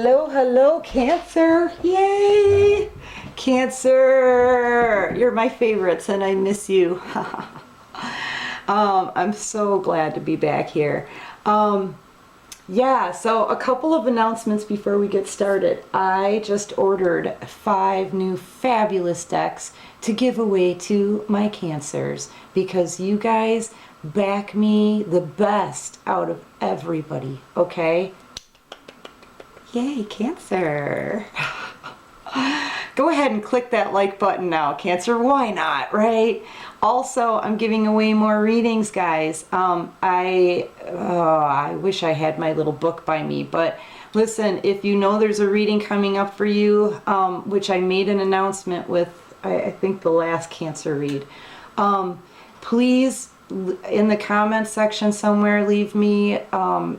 Hello, hello, Cancer. Yay! Cancer, you're my favorites and I miss you. I'm so glad to be back here. Yeah, so a couple of announcements before we get started. I just ordered 5 new fabulous decks to give away to my Cancers because you guys back me the best out of everybody, okay? Yay, Cancer. Go ahead and click that like button now, Cancer. Why not, right? Also, I'm giving away more readings, guys. I wish I had my little book by me, but listen, if you know there's a reading coming up for you, which I made an announcement with, I think the last Cancer read, please, in the comments section somewhere, leave me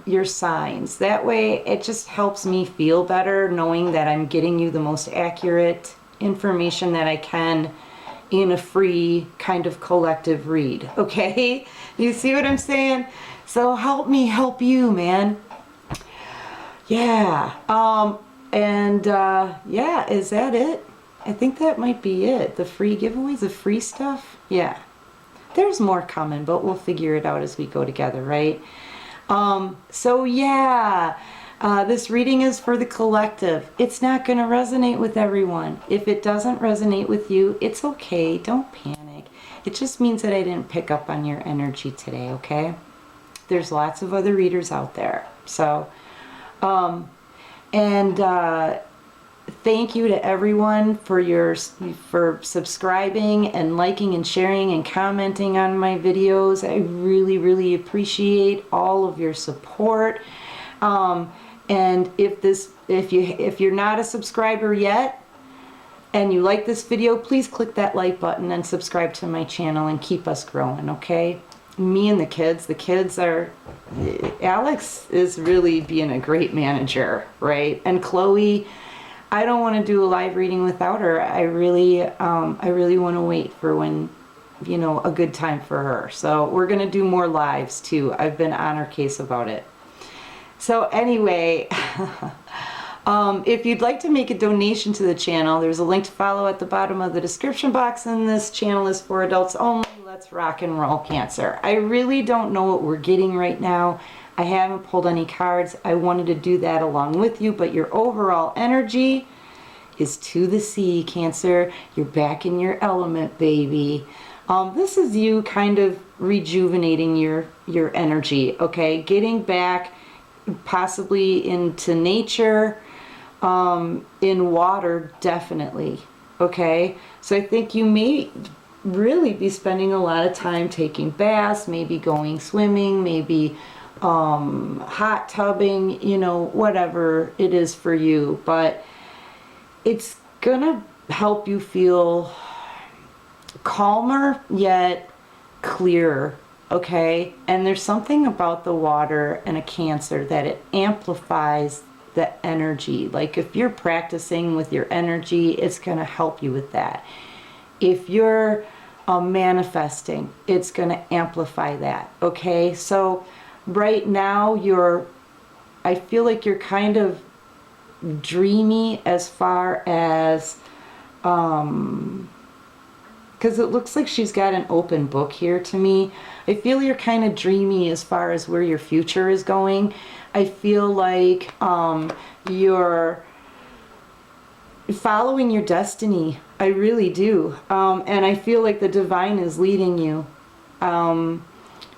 your signs. That way it just helps me feel better knowing that I'm getting you the most accurate information that I can in a free kind of collective read. Okay, you see what I'm saying? So help me help you, man. Yeah. Yeah, is that it? I think that might be it. The free giveaways, the free stuff. Yeah. There's more coming, but we'll figure it out as we go together, right? So yeah, this reading is for the collective. It's not going to resonate with everyone. If it doesn't resonate with you, it's okay. Don't panic. It just means that I didn't pick up on your energy today, okay? There's lots of other readers out there. So, thank you to everyone for subscribing and liking and sharing and commenting on my videos. I really, really appreciate all of your support. And if you're not a subscriber yet and you like this video, please click that like button and subscribe to my channel and keep us growing, okay? Me and the kids are, Alex is really being a great manager, right? And Chloe, I don't want to do a live reading without her. I really want to wait for when, you know, a good time for her. So we're going to do more lives too. I've been on her case about it. So anyway, if you'd like to make a donation to the channel, there's a link to follow at the bottom of the description box, and this channel is for adults only. Let's rock and roll, Cancer. I really don't know what we're getting right now. I haven't pulled any cards. I wanted to do that along with you, but your overall energy is to the sea, Cancer. You're back in your element, baby. This is you kind of rejuvenating your energy, okay? Getting back possibly into nature, in water, definitely, okay? So I think you may really be spending a lot of time taking baths, maybe going swimming, maybe hot tubbing, you know, whatever it is for you, but it's gonna help you feel calmer yet clearer, okay? And there's something about the water and a Cancer that it amplifies the energy. Like if you're practicing with your energy, it's gonna help you with that. If you're manifesting, it's gonna amplify that, okay? So right now I feel like you're kind of dreamy as far as, because it looks like she's got an open book here to me. I feel you're kind of dreamy as far as where your future is going. I feel like you're following your destiny. I really do. And I feel like the divine is leading you.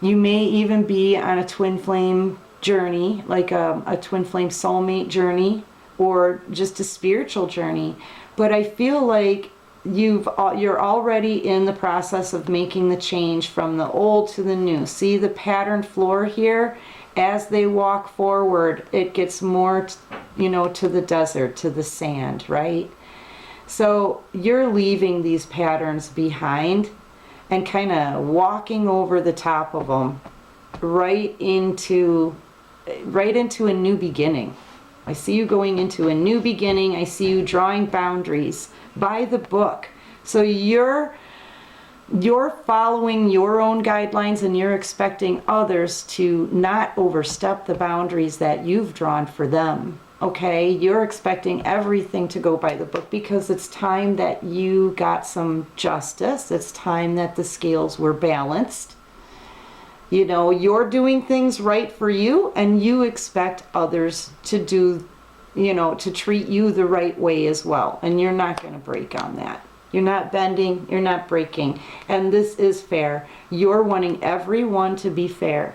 You may even be on a twin flame journey, like a twin flame soulmate journey, or just a spiritual journey. But I feel like you're already in the process of making the change from the old to the new. See the patterned floor here? As they walk forward, it gets more, you know, to the desert, to the sand, right? So you're leaving these patterns behind and kind of walking over the top of them right into a new beginning. I see you going into a new beginning. I see you drawing boundaries by the book. So you're following your own guidelines and you're expecting others to not overstep the boundaries that you've drawn for them. okay? You're expecting everything to go by the book because it's time that you got some justice. It's time that the scales were balanced. You know, you're doing things right for you, and you expect others to do, you know, to treat you the right way as well. And you're not going to break on that. You're not bending, you're not breaking. And this is fair. You're wanting everyone to be fair.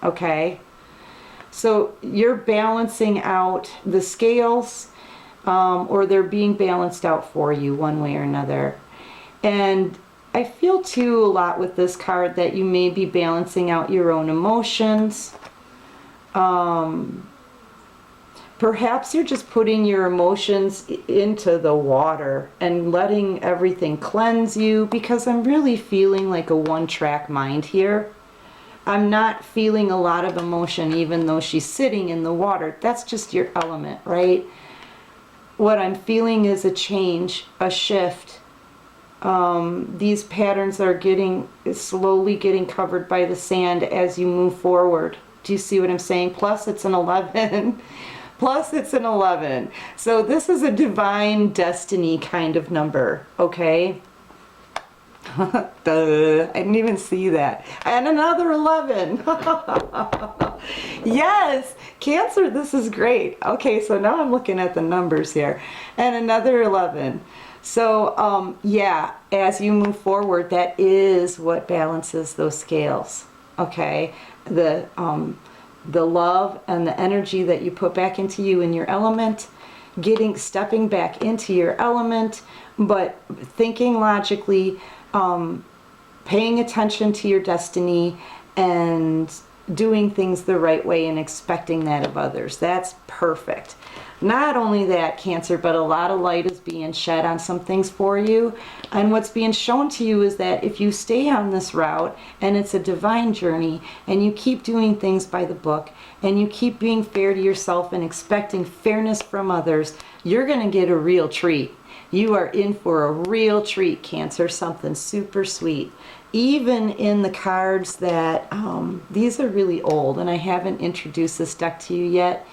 Okay? So you're balancing out the scales, or they're being balanced out for you one way or another. And I feel too a lot with this card that you may be balancing out your own emotions. Perhaps you're just putting your emotions into the water and letting everything cleanse you, because I'm really feeling like a one-track mind here. I'm not feeling a lot of emotion even though she's sitting in the water. That's just your element, right? What I'm feeling is a change, a shift. These patterns are slowly getting covered by the sand as you move forward. Do you see what I'm saying? Plus it's an 11. Plus it's an 11. So this is a divine destiny kind of number, okay? Duh, I didn't even see that. And another 11. Yes, Cancer, this is great. Okay, so now I'm looking at the numbers here. And another 11. So, yeah, as you move forward, that is what balances those scales, okay? The love and the energy that you put back into you in your element, stepping back into your element, but thinking logically, paying attention to your destiny, and doing things the right way and expecting that of others. That's perfect. Not only that, Cancer, but a lot of light is being shed on some things for you. And what's being shown to you is that if you stay on this route, and it's a divine journey, and you keep doing things by the book, and you keep being fair to yourself and expecting fairness from others, you're going to get a real treat. You are in for a real treat, Cancer, something super sweet. Even in the cards that, these are really old, and I haven't introduced this deck to you yet.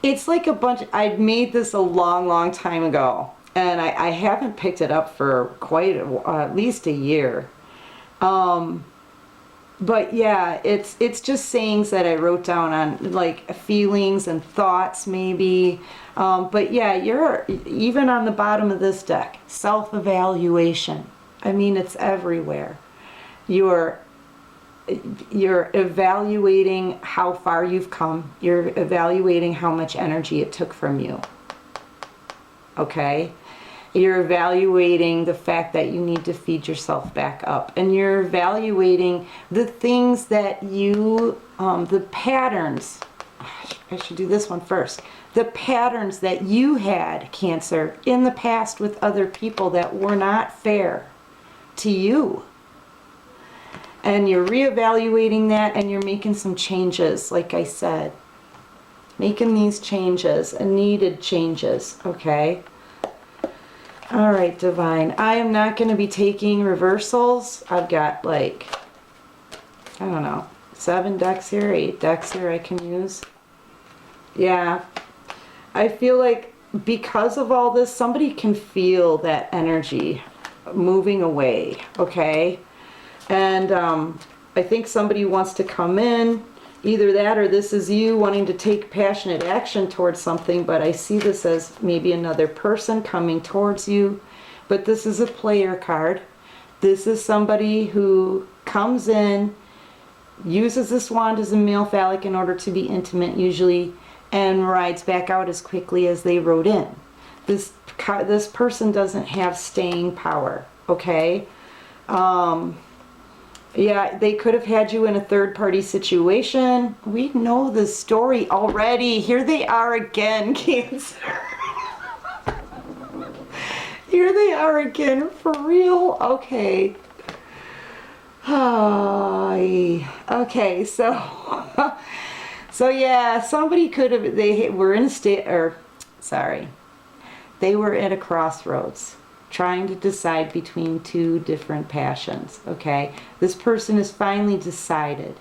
It's like a bunch, I made this a long time ago, and I haven't picked it up for quite at least a year. But yeah, it's just sayings that I wrote down on like feelings and thoughts maybe. But yeah, you're even on the bottom of this deck, self-evaluation. I mean, it's everywhere. You're evaluating how far you've come. You're evaluating how much energy it took from you. Okay? You're evaluating the fact that you need to feed yourself back up. And you're evaluating the things that you, the patterns. I should do this one first. The patterns that you had, Cancer, in the past with other people that were not fair to you. And you're reevaluating that, and you're making some changes, like I said. Making these changes, and needed changes, okay? All right, Divine. I am not going to be taking reversals. I've got like, I don't know, 7 decks here, 8 decks here I can use. Yeah. I feel like because of all this, somebody can feel that energy moving away, okay? And I think somebody wants to come in, either that or this is you wanting to take passionate action towards something, but I see this as maybe another person coming towards you. But this is a player card. This is somebody who comes in, uses this wand as a male phallic in order to be intimate usually, and rides back out as quickly as they rode in. This person doesn't have staying power, okay? Yeah, they could have had you in a third-party situation. We know the story already. Here they are again, Cancer. Here they are again, for real? Okay. Okay, so... So yeah, somebody could have... They were in a state... They were at a crossroads, trying to decide between 2 different passions, okay? This person has finally decided.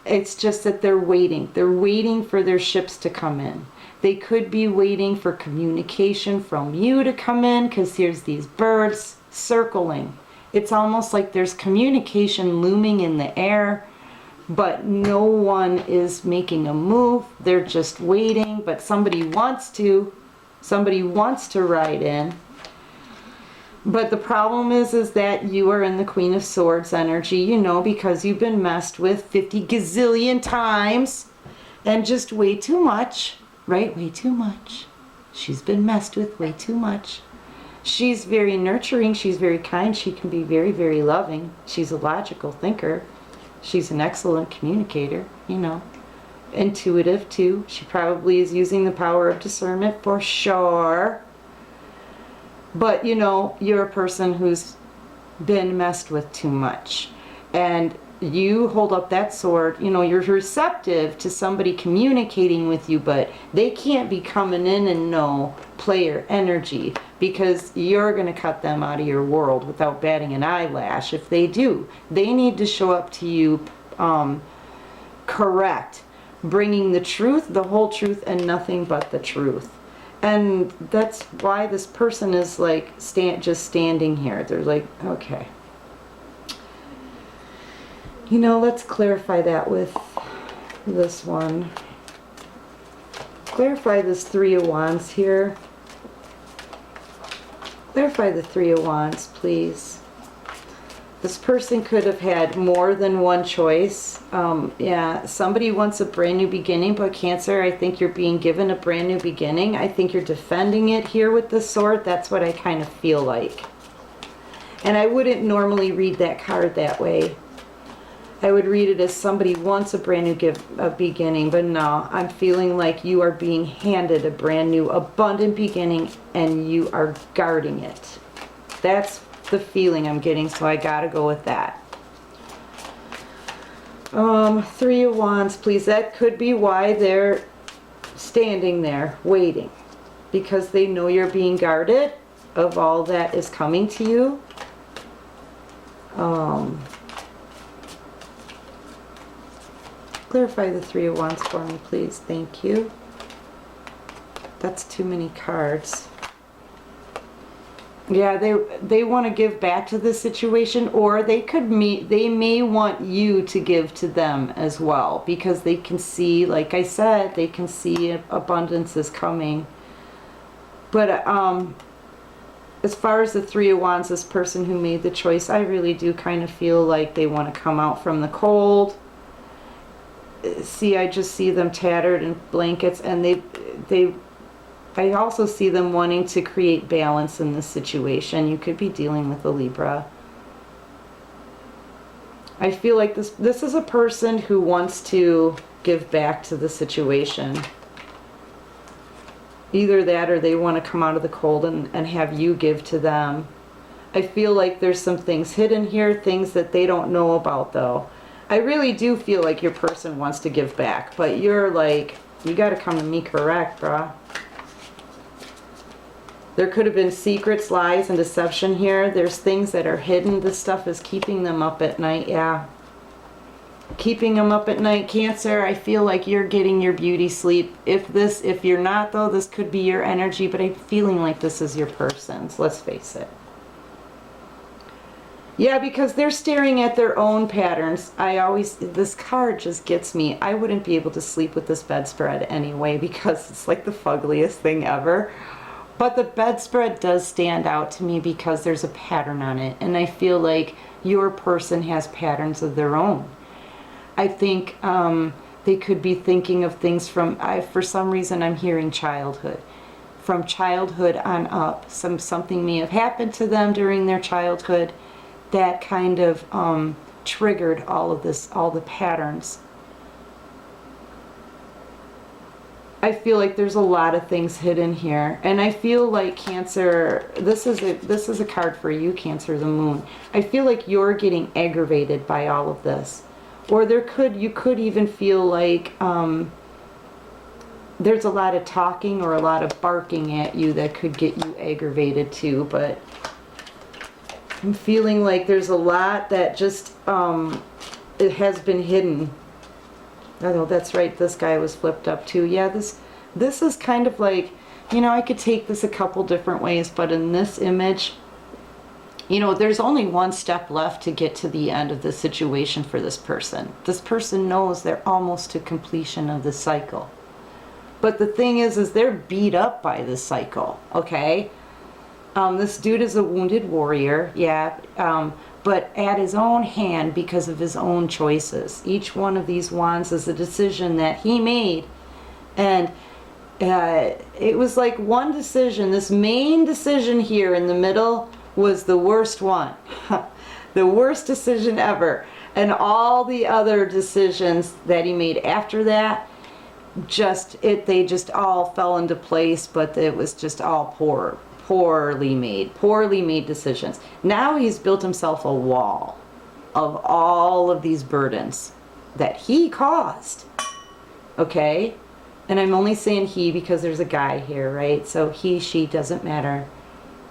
It's just that they're waiting. They're waiting for their ships to come in. They could be waiting for communication from you to come in, because here's these birds circling. It's almost like there's communication looming in the air, but no one is making a move. They're just waiting, but somebody wants to ride in. But the problem is that you are in the Queen of Swords energy, you know, because you've been messed with 50 gazillion times and just way too much, right? Way too much. She's been messed with way too much. She's very nurturing. She's very kind. She can be very, very loving. She's a logical thinker. She's an excellent communicator, you know. Intuitive too. She probably is using the power of discernment for sure. But, you know, you're a person who's been messed with too much. And you hold up that sword, you know, you're receptive to somebody communicating with you, but they can't be coming in and no player energy, because you're going to cut them out of your world without batting an eyelash if they do. They need to show up to you correct, bringing the truth, the whole truth, and nothing but the truth. And that's why this person is like just standing here. They're like, okay. You know, let's clarify that with this one. Clarify this Three of Wands here. Clarify the Three of Wands, please. This person could have had more than one choice. Yeah, somebody wants a brand new beginning, but Cancer, I think you're being given a brand new beginning. I think you're defending it here with the sword. That's what I kind of feel like. And I wouldn't normally read that card that way. I would read it as somebody wants a brand new beginning, but no, I'm feeling like you are being handed a brand new abundant beginning and you are guarding it. That's the feeling I'm getting, so I gotta go with that. Three of Wands, please. That could be why they're standing there waiting, because they know you're being guarded of all that is coming to you. Clarify the Three of Wands for me, please. Thank you. That's too many cards. Yeah, they want to give back to the situation, or they may want you to give to them as well, because they can see, like I said, they can see abundance is coming. But as far as the Three of Wands, this person who made the choice, I really do kind of feel like they want to come out from the cold. See, I just see them tattered in blankets, and I also see them wanting to create balance in this situation. You could be dealing with a Libra. I feel like this is a person who wants to give back to the situation. Either that, or they want to come out of the cold and have you give to them. I feel like there's some things hidden here, things that they don't know about though. I really do feel like your person wants to give back, but you're like, you got to come to me correct, brah. There could have been secrets, lies, and deception here. There's things that are hidden. This stuff is keeping them up at night, yeah. Keeping them up at night. Cancer, I feel like you're getting your beauty sleep. If you're not though, this could be your energy, but I'm feeling like this is your person's. Let's face it. Yeah, because they're staring at their own patterns. This card just gets me. I wouldn't be able to sleep with this bedspread anyway, because it's like the fuggliest thing ever. But the bedspread does stand out to me because there's a pattern on it. And I feel like your person has patterns of their own. I think they could be thinking of things from, for some reason I'm hearing childhood. From childhood on up. Something may have happened to them during their childhood that kind of triggered all of this, all the patterns. I feel like there's a lot of things hidden here, and I feel like Cancer, this is a card for you, Cancer, the Moon. I feel like you're getting aggravated by all of this, or you could even feel like there's a lot of talking or a lot of barking at you that could get you aggravated too. But I'm feeling like there's a lot that just it has been hidden. I know, that's right, this guy was flipped up too. Yeah, this is kind of like, you know, I could take this a couple different ways, but in this image, you know, there's only one step left to get to the end of the situation for this person. This person knows they're almost to completion of the cycle. But the thing is they're beat up by this cycle, okay? This dude is a wounded warrior, yeah, but at his own hand because of his own choices. Each one of these wands is a decision that he made. And it was like one decision, this main decision here in the middle was the worst one. The worst decision ever. And all the other decisions that he made after that, they just all fell into place, but it was just all poorly made decisions. Now he's built himself a wall of all of these burdens that he caused. Okay? And I'm only saying he because there's a guy here, right? So he, she, doesn't matter.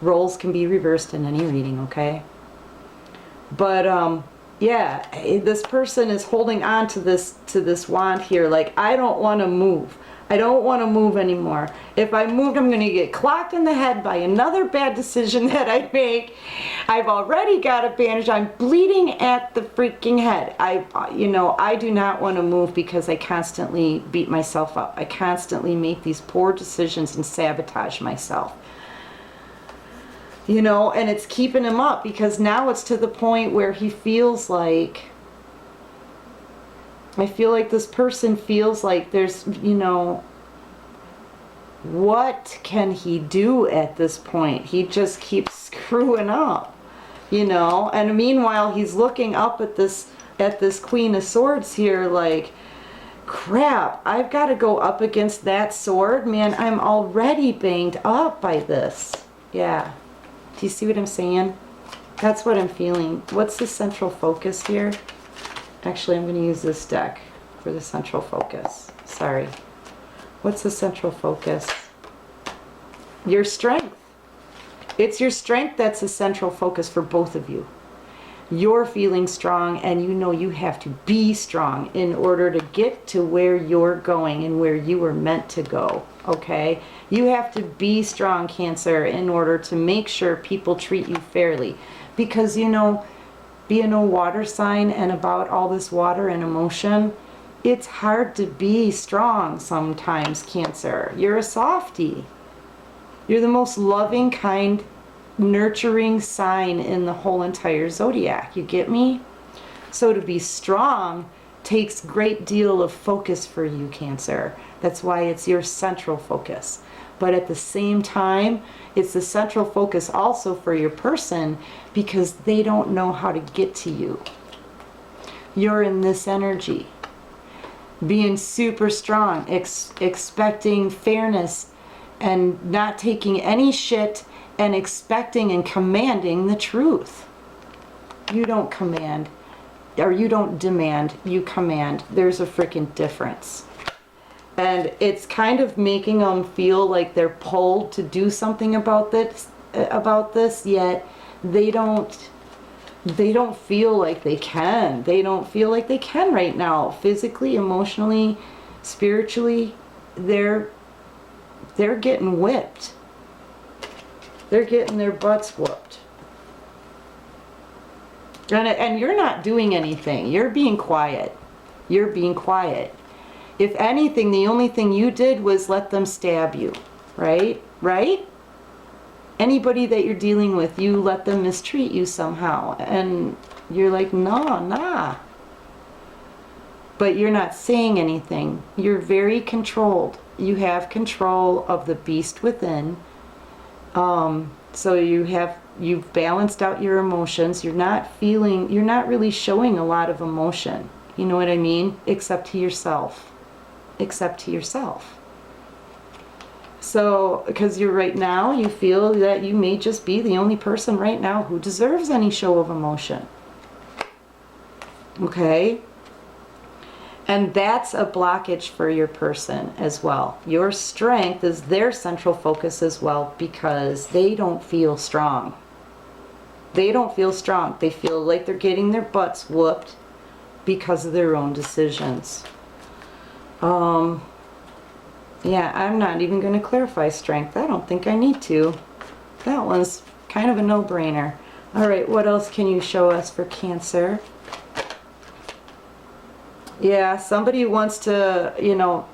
Roles can be reversed in any reading, okay? But yeah, this person is holding on to this wand here, like, I don't want to move. I don't want to move anymore. If I moved, I'm going to get clocked in the head by another bad decision that I make. I've already got a bandage. I'm bleeding at the freaking head. I do not want to move because I constantly beat myself up. I constantly make these poor decisions and sabotage myself. You know, and it's keeping him up because now it's to the point where he feels like, I feel like this person feels like there's, you know, what can he do at this point? He just keeps screwing up, you know, and meanwhile he's looking up at this Queen of Swords here like, crap, I've got to go up against that sword, man. I'm already banged up by this. Yeah. Do you see what I'm saying? That's what I'm feeling. What's the central focus here? Actually, I'm going to use this deck for the central focus. Sorry. What's the central focus? Your strength. It's your strength that's the central focus for both of you. You're feeling strong, and you know you have to be strong in order to get to where you're going and where you were meant to go, okay? You have to be strong, Cancer, in order to make sure people treat you fairly. Because, you know, being a water sign and about all this water and emotion, it's hard to be strong sometimes, Cancer. You're a softie. You're the most loving, kind, nurturing sign in the whole entire zodiac. You get me? So to be strong takes great deal of focus for you, Cancer. That's why it's your central focus. But at the same time, it's the central focus also for your person because they don't know how to get to you. You're in this energy. Being super strong, expecting fairness and not taking any shit and expecting and commanding the truth. You don't command, or you don't demand, you command. There's a freaking difference. And it's kind of making them feel like they're pulled to do something about this, yet they don't feel like they can. They don't feel like they can right now. Physically, emotionally, spiritually, they're getting whipped. They're getting their butts whooped. And you're not doing anything. You're being quiet. You're being quiet. If anything, the only thing you did was let them stab you, right? Right? Anybody that you're dealing with, you let them mistreat you somehow. And you're like, nah. But you're not saying anything. You're very controlled. You have control of the beast within. So you've balanced out your emotions. You're not really showing a lot of emotion. You know what I mean? Except to yourself. So, because you're right now, you feel that you may just be the only person right now who deserves any show of emotion. Okay? And that's a blockage for your person as well. Your strength is their central focus as well because they don't feel strong. They don't feel strong. They feel like they're getting their butts whooped because of their own decisions. Yeah, I'm not even going to clarify strength. I don't think I need to. That one's kind of a no-brainer. All right, what else can you show us for Cancer? Yeah, somebody wants to, you know,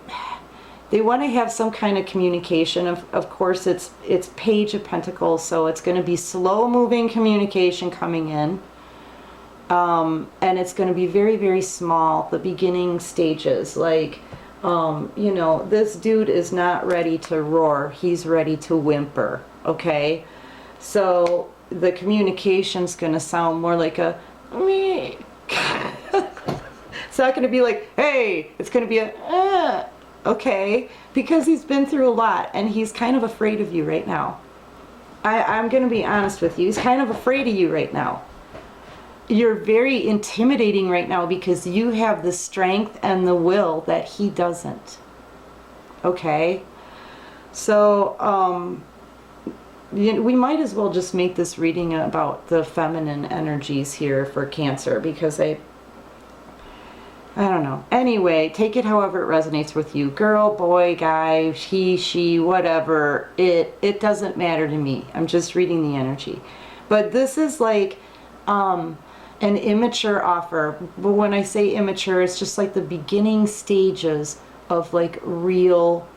they want to have some kind of communication. Of course, it's Page of Pentacles, so it's going to be slow-moving communication coming in. And it's going to be very, very small, the beginning stages. Like, you know, this dude is not ready to roar. He's ready to whimper, okay? So the communication's going to sound more like a me. It's not going to be like, hey. It's going to be a, okay? Because he's been through a lot, and he's kind of afraid of you right now. I'm going to be honest with you. He's kind of afraid of you right now. You're very intimidating right now because you have the strength and the will that he doesn't. Okay? So, you know, we might as well just make this reading about the feminine energies here for Cancer, because I don't know. Anyway, take it however it resonates with you. Girl, boy, guy, he, she, whatever. It doesn't matter to me. I'm just reading the energy. But this is like an immature offer. But when I say immature, it's just like the beginning stages of like real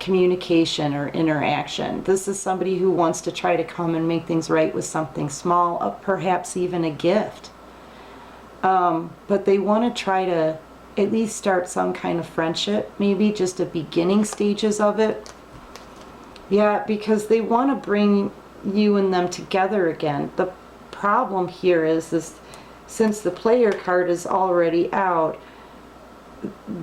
communication or interaction. This is somebody who wants to try to come and make things right with something small, perhaps even a gift. But they want to try to at least start some kind of friendship, maybe just the beginning stages of it. Yeah, because they want to bring you and them together again. The problem here is this, since the player card is already out,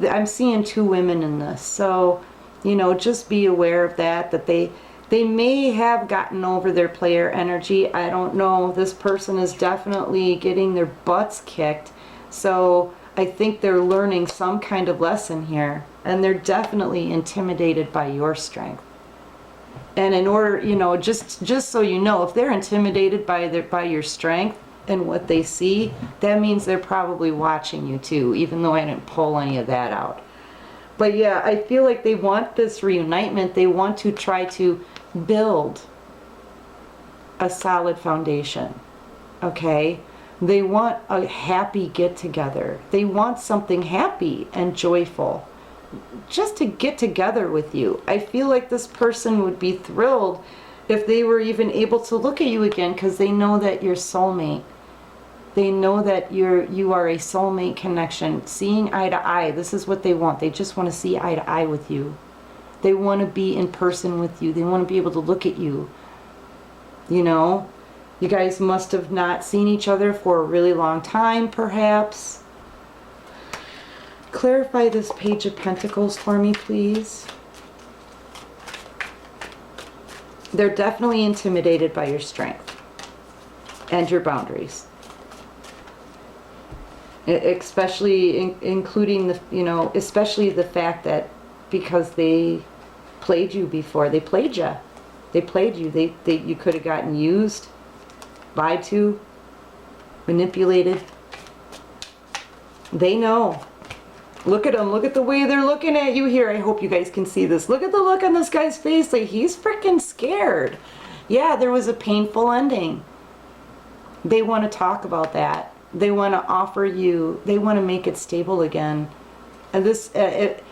I'm seeing two women in this. So, you know, just be aware of that they may have gotten over their player energy. I don't know. This person is definitely getting their butts kicked. So I think they're learning some kind of lesson here. And they're definitely intimidated by your strength. And in order, you know, just so you know, if they're intimidated by your strength and what they see, that means they're probably watching you too, even though I didn't pull any of that out. But yeah, I feel like they want this reunitement. They want to try to build a solid foundation, okay? They want a happy get-together. They want something happy and joyful, just to get together with you. I feel like this person would be thrilled if they were even able to look at you again, because they know that you're soulmate. They know that you are a soulmate connection, seeing eye to eye. This is what they want. They just want to see eye to eye with you. They want to be in person with you. They want to be able to look at you. You know, you guys must have not seen each other for a really long time, perhaps. Clarify this Page of Pentacles for me, please. They're definitely intimidated by your strength and your boundaries. Especially including the, you know, especially the fact that because they played you before, they played you. They played you. You could have gotten used, lied to, manipulated. They know. Look at them. Look at the way they're looking at you here. I hope you guys can see this. Look at the look on this guy's face. Like, he's freaking scared. Yeah, there was a painful ending. They want to talk about that. They want to offer you, they want to make it stable again. And this, it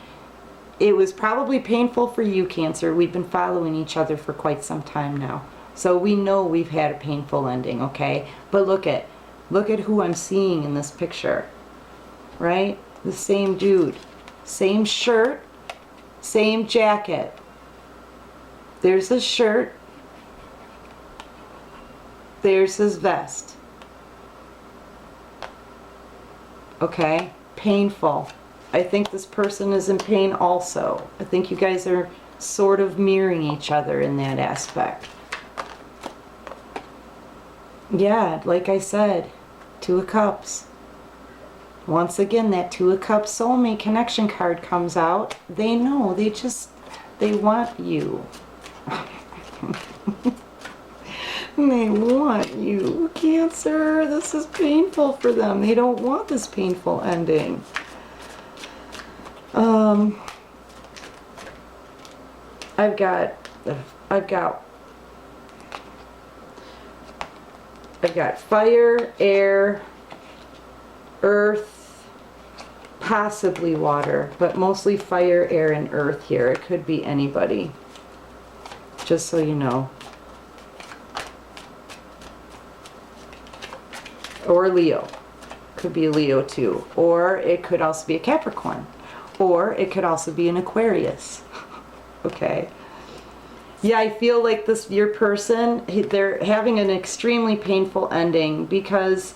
was probably painful for you, Cancer. We've been following each other for quite some time now. So we know we've had a painful ending, okay? But look at who I'm seeing in this picture, right? The same dude, same shirt, same jacket. There's his shirt. There's his vest. Okay, painful. I think this person is in pain also. I think you guys are sort of mirroring each other in that aspect. Yeah, like I said, Two of Cups. Once again, that Two of Cups soulmate connection card comes out. They know, they want you. And they want you, Cancer. This is painful for them. They don't want this painful ending. I've got fire, air, earth, possibly water, but mostly fire, air, and earth here. It could be anybody, just so you know. Or Leo. Could be a Leo too. Or it could also be a Capricorn. Or it could also be an Aquarius. Okay. Yeah, I feel like this, your person, they're having an extremely painful ending because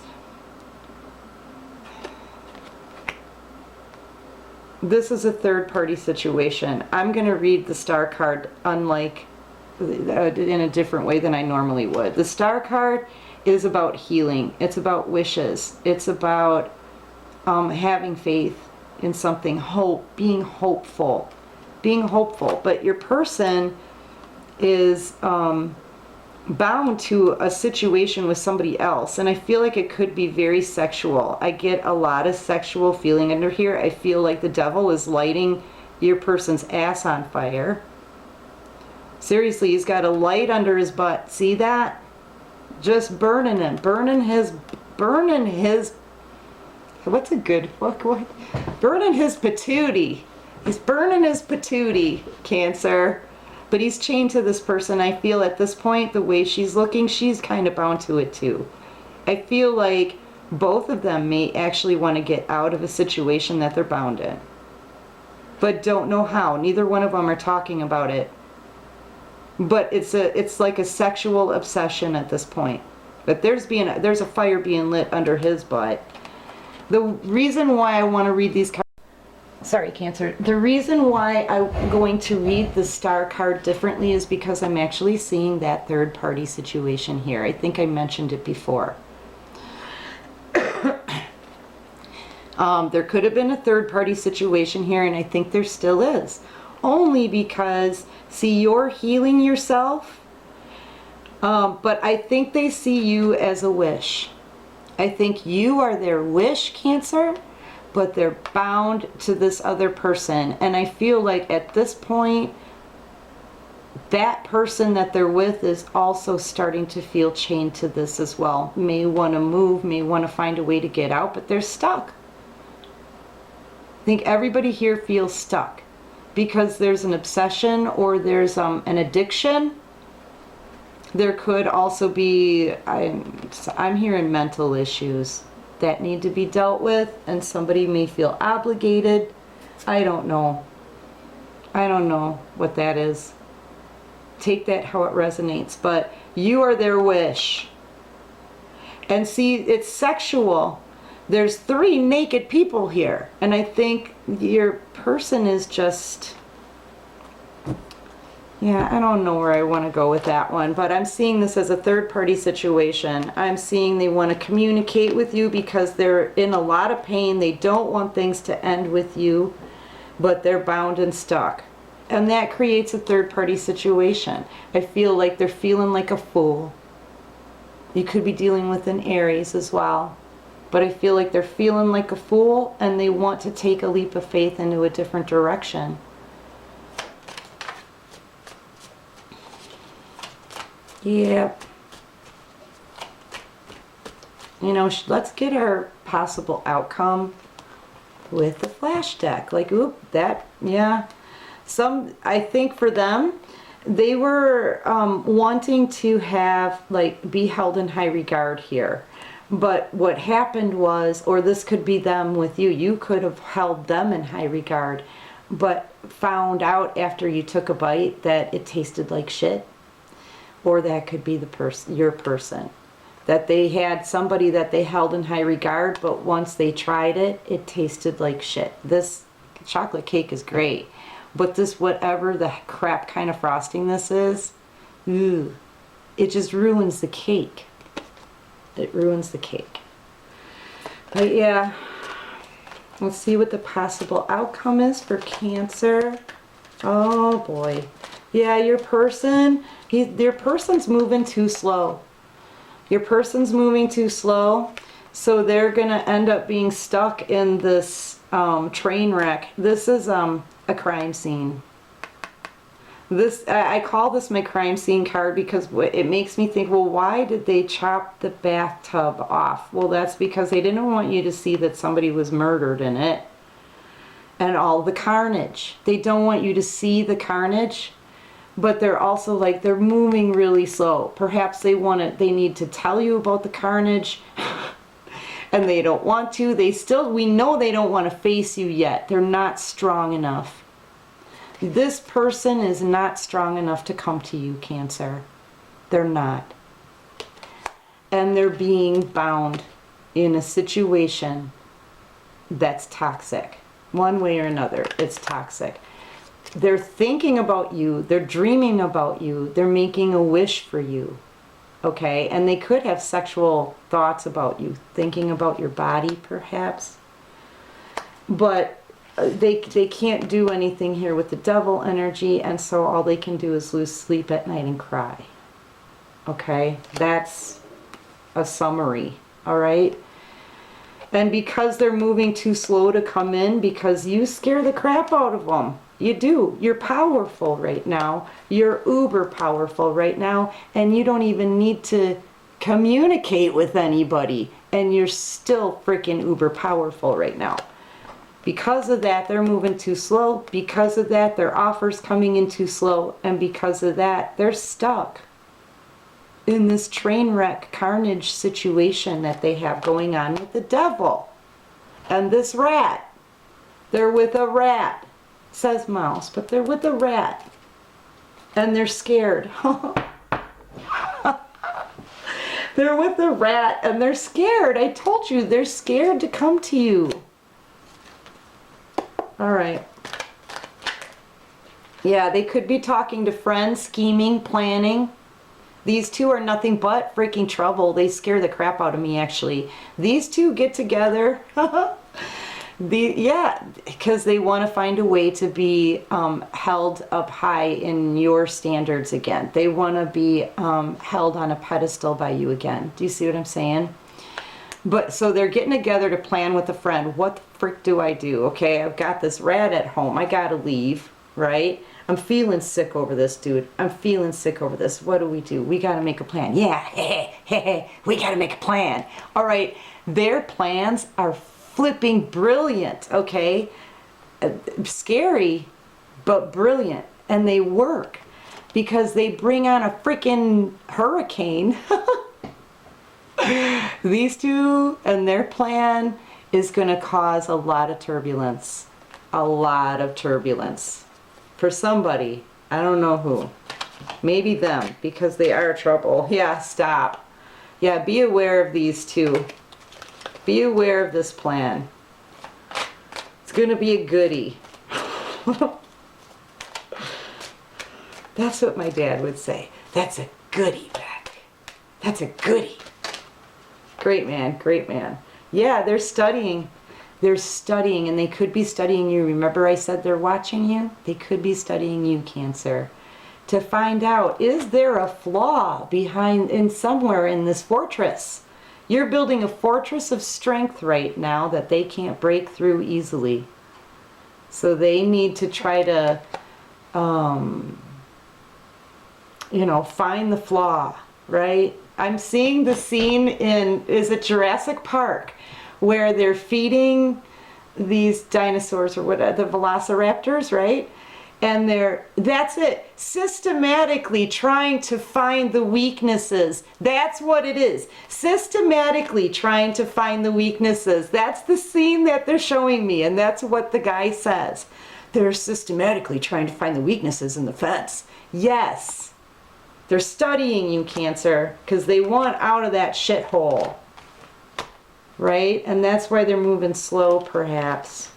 this is a third party situation. I'm going to read the Star card unlike in a different way than I normally would. The Star card is about healing. It's about wishes. It's about having faith in something, hope, being hopeful. But your person is bound to a situation with somebody else, and I feel like it could be very sexual. I get a lot of sexual feeling under here. I feel like the devil is lighting your person's ass on fire. Seriously, he's got a light under his butt. See that? Just burning him, burning his, what's a good, what, burning his patootie. He's burning his patootie, Cancer. But he's chained to this person. I feel at this point, the way she's looking, she's kind of bound to it too. I feel like both of them may actually want to get out of a situation that they're bound in, but don't know how. Neither one of them are talking about it. But it's like a sexual obsession at this point. But there's a fire being lit under his butt. The reason why I want to read these cards, sorry, Cancer. The reason why I'm going to read the Star card differently is because I'm actually seeing that third party situation here. I think I mentioned it before. There could have been a third party situation here, and I think there still is. Only because, see, you're healing yourself, but I think they see you as a wish. I think you are their wish, Cancer, but they're bound to this other person. And I feel like at this point, that person that they're with is also starting to feel chained to this as well. May want to move, may want to find a way to get out, but they're stuck. I think everybody here feels stuck because there's an obsession or there's an addiction. There could also be, I'm hearing mental issues that need to be dealt with, and somebody may feel obligated. I don't know. I don't know what that is. Take that how it resonates, but you are their wish. And see, it's sexual. There's 3 naked people here, and I think your person is just, yeah, I don't know where I want to go with that one, but I'm seeing this as a third-party situation. I'm seeing they want to communicate with you because they're in a lot of pain. They don't want things to end with you, but they're bound and stuck. And that creates a third-party situation. I feel like they're feeling like a fool. You could be dealing with an Aries as well. But I feel like they're feeling like a fool and they want to take a leap of faith into a different direction. Yep. You know, let's get our possible outcome with the flash deck. Like, oop, that, yeah. I think for them, they were wanting to have, like, be held in high regard here. But what happened was, or this could be them with you, you could have held them in high regard, but found out after you took a bite that it tasted like shit. Or that could be your person. That they had somebody that they held in high regard, but once they tried it, it tasted like shit. This chocolate cake is great, but this whatever the crap kind of frosting this is, ooh, it just ruins the cake. It ruins the cake. But yeah, let's see what the possible outcome is for Cancer. Oh boy. Yeah, your person's moving too slow. Your person's moving too slow, so they're going to end up being stuck in this train wreck. This is a crime scene. This, I call this my crime scene card because it makes me think, well, why did they chop the bathtub off? Well, that's because they didn't want you to see that somebody was murdered in it and all the carnage. They don't want you to see the carnage, but they're also like, they're moving really slow. Perhaps they need to tell you about the carnage and they don't want to. We know they don't want to face you yet. They're not strong enough. This person is not strong enough to come to you, Cancer. They're not. And they're being bound in a situation that's toxic. One way or another, it's toxic. They're thinking about you. They're dreaming about you. They're making a wish for you. Okay? And they could have sexual thoughts about you, thinking about your body, perhaps. But they can't do anything here with the devil energy, and so all they can do is lose sleep at night and cry. Okay? That's a summary. All right? And because they're moving too slow to come in, because you scare the crap out of them. You do. You're powerful right now. You're uber powerful right now, and you don't even need to communicate with anybody, and you're still freaking uber powerful right now. Because of that, they're moving too slow. Because of that, their offer's coming in too slow. And because of that, they're stuck in this train wreck carnage situation that they have going on with the devil. And this rat. They're with a rat. It says mouse, but they're with a rat. And they're scared. They're with a rat and they're scared. I told you, they're scared to come to you. All right. Yeah, they could be talking to friends, scheming, planning. These two are nothing but freaking trouble. They scare the crap out of me, actually. These two get together. Yeah, because they want to find a way to be held up high in your standards again. They want to be held on a pedestal by you again. Do you see what I'm saying? But so they're getting together to plan with a friend. What the frick do I do? Okay, I've got this rat at home. I gotta leave, right? I'm feeling sick over this, dude. I'm feeling sick over this. What do? We gotta make a plan. Yeah, we gotta make a plan. All right, their plans are flipping brilliant, okay? Scary, but brilliant. And they work because they bring on a freaking hurricane. These two and their plan is going to cause a lot of turbulence. A lot of turbulence. For somebody. I don't know who. Maybe them, because they are trouble. Yeah, stop. Yeah, be aware of these two. Be aware of this plan. It's going to be a goodie. That's what my dad would say. That's a goodie, Beck. That's a goodie. Great man, great man. Yeah, they're studying. They're studying, and they could be studying you. Remember I said they're watching you? They could be studying you, Cancer, to find out, is there a flaw somewhere in this fortress? You're building a fortress of strength right now that they can't break through easily. So they need to try to, find the flaw, right? I'm seeing the scene is it Jurassic Park, where they're feeding these dinosaurs or whatever, the velociraptors, right? And that's it, systematically trying to find the weaknesses. That's what it is. Systematically trying to find the weaknesses. That's the scene that they're showing me, and that's what the guy says. They're systematically trying to find the weaknesses in the fence. Yes. They're studying you, Cancer, because they want out of that shithole. Right? And that's why they're moving slow, perhaps.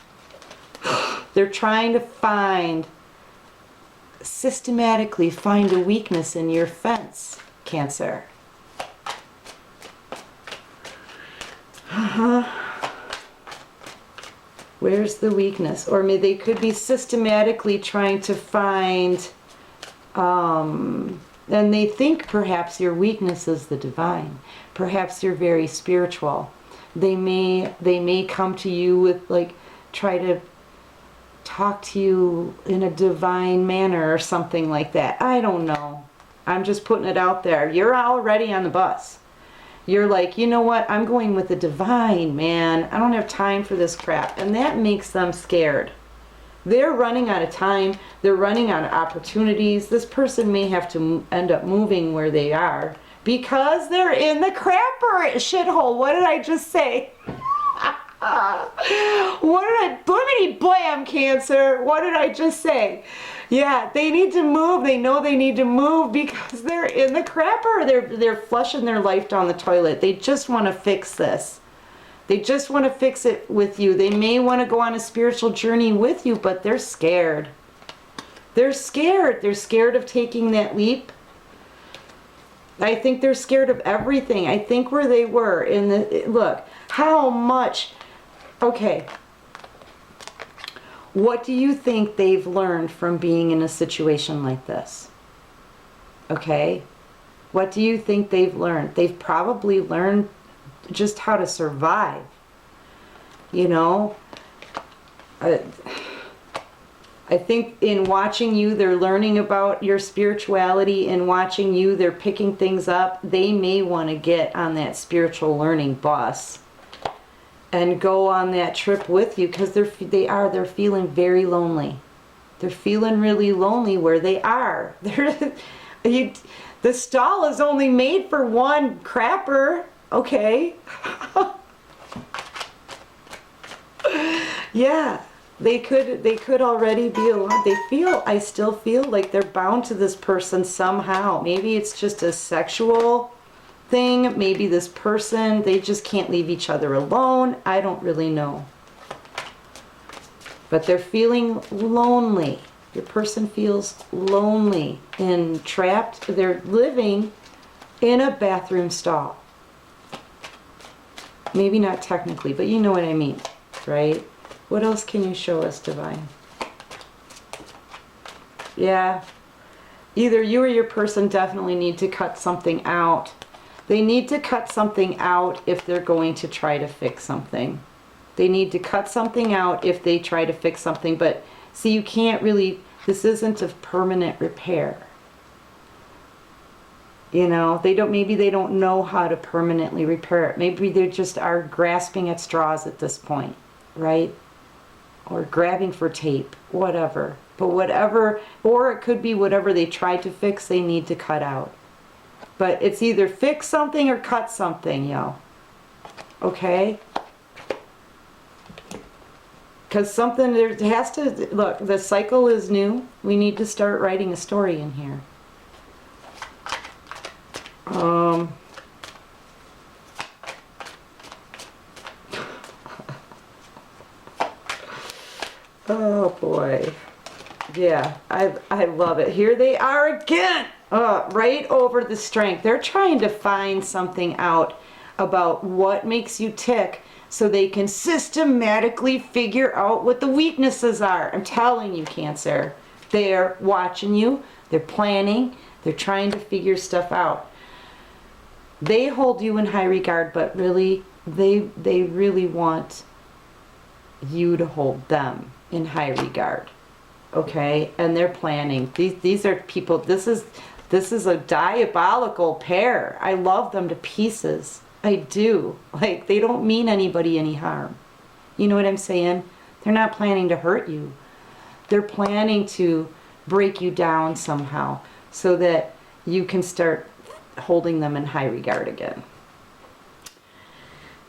They're trying to systematically find a weakness in your fence, Cancer. Where's the weakness? Or maybe they could be systematically trying to find And they think perhaps your weakness is the divine. Perhaps you're very spiritual. They may come to you with, like, try to talk to you in a divine manner or something like that. I don't know. I'm just putting it out there. You're already on the bus. You're like, you know what? I'm going with the divine, man. I don't have time for this crap. And that makes them scared. They're running out of time. They're running out of opportunities. This person may have to end up moving where they are because they're in the crapper shithole. What did I just say? Blimmity blam, Cancer. What did I just say? Yeah, they need to move. They know they need to move because they're in the crapper. They're flushing their life down the toilet. They just want to fix this. They just want to fix it with you. They may want to go on a spiritual journey with you, but they're scared. They're scared. They're scared of taking that leap. I think they're scared of everything. I think where they were in the, look, how much, okay. What do you think they've learned from being in a situation like this? Okay. What do you think they've learned? They've probably learned just how to survive. You know, I think in watching you, they're learning about your spirituality. In watching you, they're picking things up. They may want to get on that spiritual learning bus and go on that trip with you, because they're feeling very lonely. They're feeling really lonely where they are. The stall is only made for one crapper. Okay. Yeah, they could already be alone. I still feel like they're bound to this person somehow. Maybe it's just a sexual thing. Maybe this person, they just can't leave each other alone. I don't really know. But they're feeling lonely. Your person feels lonely and trapped. They're living in a bathroom stall. Maybe not technically, but you know what I mean, right? What else can you show us, Divine? Yeah. Either you or your person definitely need to cut something out. They need to cut something out if they're going to try to fix something. They need to cut something out if they try to fix something. But see, you can't really, this isn't a permanent repair. You know, maybe they don't know how to permanently repair it. Maybe they just are grasping at straws at this point, right? Or grabbing for tape, whatever. But whatever, or it could be whatever they tried to fix, they need to cut out. But it's either fix something or cut something, yo. Okay? Because something, there has to, look, the cycle is new. We need to start writing a story in here. Oh boy. Yeah, I love it. Here they are again. Right over the strength. They're trying to find something out about what makes you tick so they can systematically figure out what the weaknesses are. I'm telling you, Cancer. They're watching you. They're planning. They're trying to figure stuff out. They hold you in high regard, but really, they really want you to hold them in high regard. Okay? And they're planning. These are people, this is a diabolical pair. I love them to pieces. I do. Like, they don't mean anybody any harm. You know what I'm saying? They're not planning to hurt you. They're planning to break you down somehow so that you can start holding them in high regard again.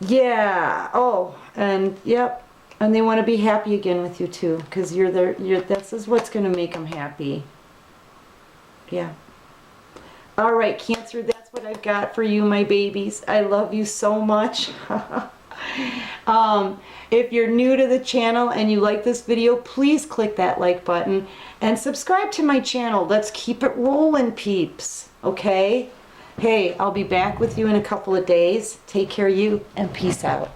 Yeah. Oh, and yep. And they want to be happy again with you too, because this is what's going to make them happy. Yeah. All right, Cancer, that's what I've got for you, my babies. I love you so much. If you're new to the channel and you like this video, please click that like button and subscribe to my channel. Let's keep it rolling, peeps. Okay? Hey, I'll be back with you in a couple of days. Take care of you and peace out.